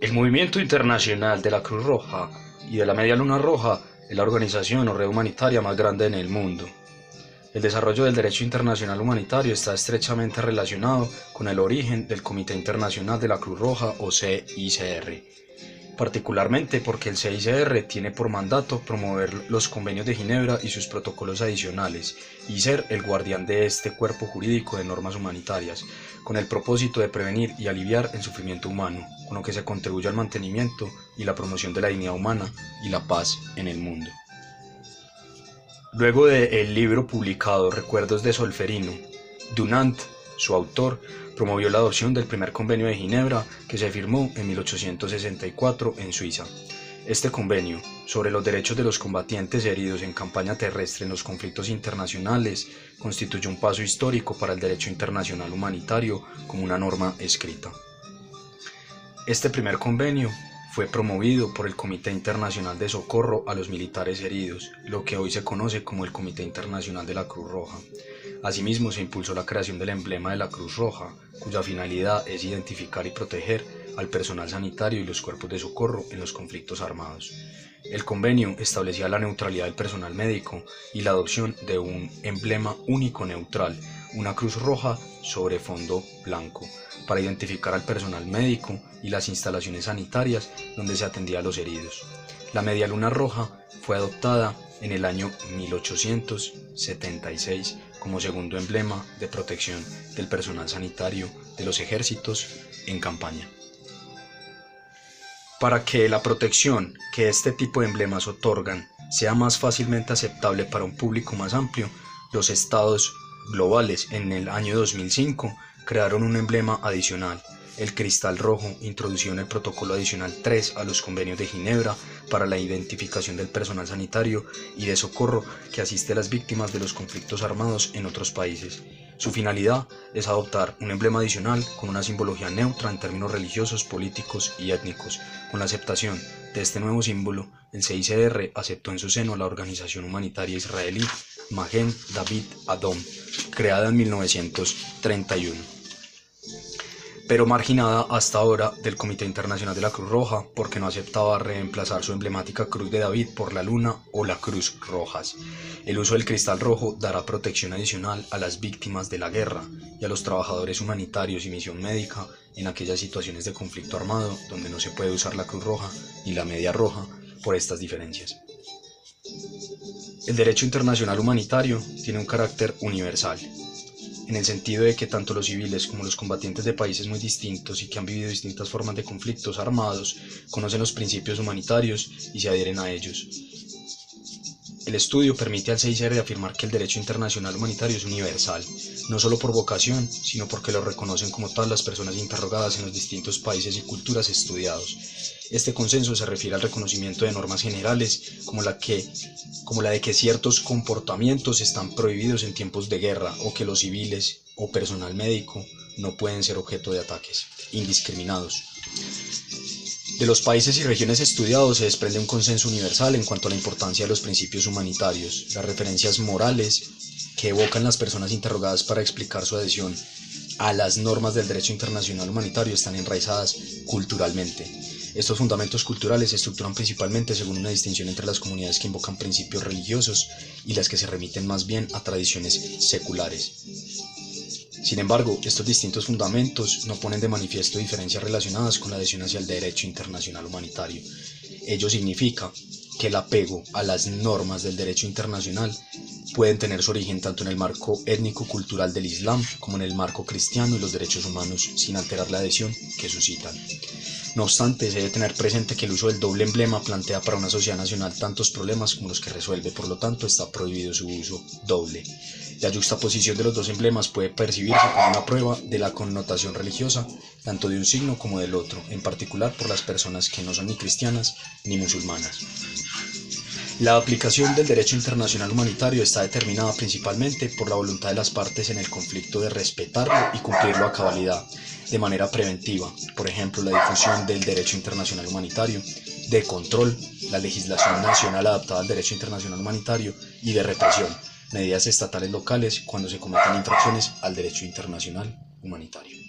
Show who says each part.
Speaker 1: El Movimiento Internacional de la Cruz Roja y de la Media Luna Roja es la organización o red humanitaria más grande en el mundo. El desarrollo del derecho internacional humanitario está estrechamente relacionado con el origen del Comité Internacional de la Cruz Roja o CICR, particularmente porque el CICR tiene por mandato promover los convenios de Ginebra y sus protocolos adicionales y ser el guardián de este cuerpo jurídico de normas humanitarias, con el propósito de prevenir y aliviar el sufrimiento humano, con lo que se contribuye al mantenimiento y la promoción de la dignidad humana y la paz en el mundo. Luego del libro publicado Recuerdos de Solferino, Dunant, su autor, promovió la adopción del primer convenio de Ginebra que se firmó en 1864 en Suiza. Este convenio, sobre los derechos de los combatientes heridos en campaña terrestre en los conflictos internacionales, constituye un paso histórico para el derecho internacional humanitario como una norma escrita. Este primer convenio fue promovido por el Comité Internacional de Socorro a los Militares Heridos, lo que hoy se conoce como el Comité Internacional de la Cruz Roja. Asimismo, se impulsó la creación del emblema de la Cruz Roja, cuya finalidad es identificar y proteger al personal sanitario y los cuerpos de socorro en los conflictos armados. El convenio establecía la neutralidad del personal médico y la adopción de un emblema único neutral, una cruz roja sobre fondo blanco, para identificar al personal médico y las instalaciones sanitarias donde se atendía a los heridos. La Media Luna Roja fue adoptada en el año 1876 como segundo emblema de protección del personal sanitario de los ejércitos en campaña. Para que la protección que este tipo de emblemas otorgan sea más fácilmente aceptable para un público más amplio, los estados globales en el año 2005 crearon un emblema adicional, el cristal rojo, introducido en el protocolo adicional 3 a los convenios de Ginebra para la identificación del personal sanitario y de socorro que asiste a las víctimas de los conflictos armados en otros países. Su finalidad es adoptar un emblema adicional con una simbología neutra en términos religiosos, políticos y étnicos. Con la aceptación de este nuevo símbolo, el CICR aceptó en su seno la organización humanitaria israelí Magen David Adom, creada en 1931. Pero marginada hasta ahora del Comité Internacional de la Cruz Roja porque no aceptaba reemplazar su emblemática Cruz de David por la Luna o la Cruz Rojas. El uso del cristal rojo dará protección adicional a las víctimas de la guerra y a los trabajadores humanitarios y misión médica en aquellas situaciones de conflicto armado donde no se puede usar la Cruz Roja ni la Media Roja por estas diferencias. El derecho internacional humanitario tiene un carácter universal, en el sentido de que tanto los civiles como los combatientes de países muy distintos y que han vivido distintas formas de conflictos armados conocen los principios humanitarios y se adhieren a ellos. El estudio permite al CICR afirmar que el derecho internacional humanitario es universal, no solo por vocación, sino porque lo reconocen como tal las personas interrogadas en los distintos países y culturas estudiados. Este consenso se refiere al reconocimiento de normas generales como la de que ciertos comportamientos están prohibidos en tiempos de guerra o que los civiles o personal médico no pueden ser objeto de ataques indiscriminados. De los países y regiones estudiados se desprende un consenso universal en cuanto a la importancia de los principios humanitarios, las referencias morales que evocan las personas interrogadas para explicar su adhesión a las normas del derecho internacional humanitario están enraizadas culturalmente. Estos fundamentos culturales se estructuran principalmente según una distinción entre las comunidades que invocan principios religiosos y las que se remiten más bien a tradiciones seculares. Sin embargo, estos distintos fundamentos no ponen de manifiesto diferencias relacionadas con la adhesión hacia el derecho internacional humanitario. Ello significa que el apego a las normas del derecho internacional pueden tener su origen tanto en el marco étnico-cultural del Islam como en el marco cristiano y los derechos humanos, sin alterar la adhesión que suscitan. No obstante, se debe tener presente que el uso del doble emblema plantea para una sociedad nacional tantos problemas como los que resuelve, por lo tanto está prohibido su uso doble. La yuxtaposición de los dos emblemas puede percibirse como una prueba de la connotación religiosa, tanto de un signo como del otro, en particular por las personas que no son ni cristianas ni musulmanas. La aplicación del derecho internacional humanitario está determinada principalmente por la voluntad de las partes en el conflicto de respetarlo y cumplirlo a cabalidad, de manera preventiva, por ejemplo, la difusión del derecho internacional humanitario, de control, la legislación nacional adaptada al derecho internacional humanitario y de represión, medidas estatales locales cuando se cometen infracciones al derecho internacional humanitario.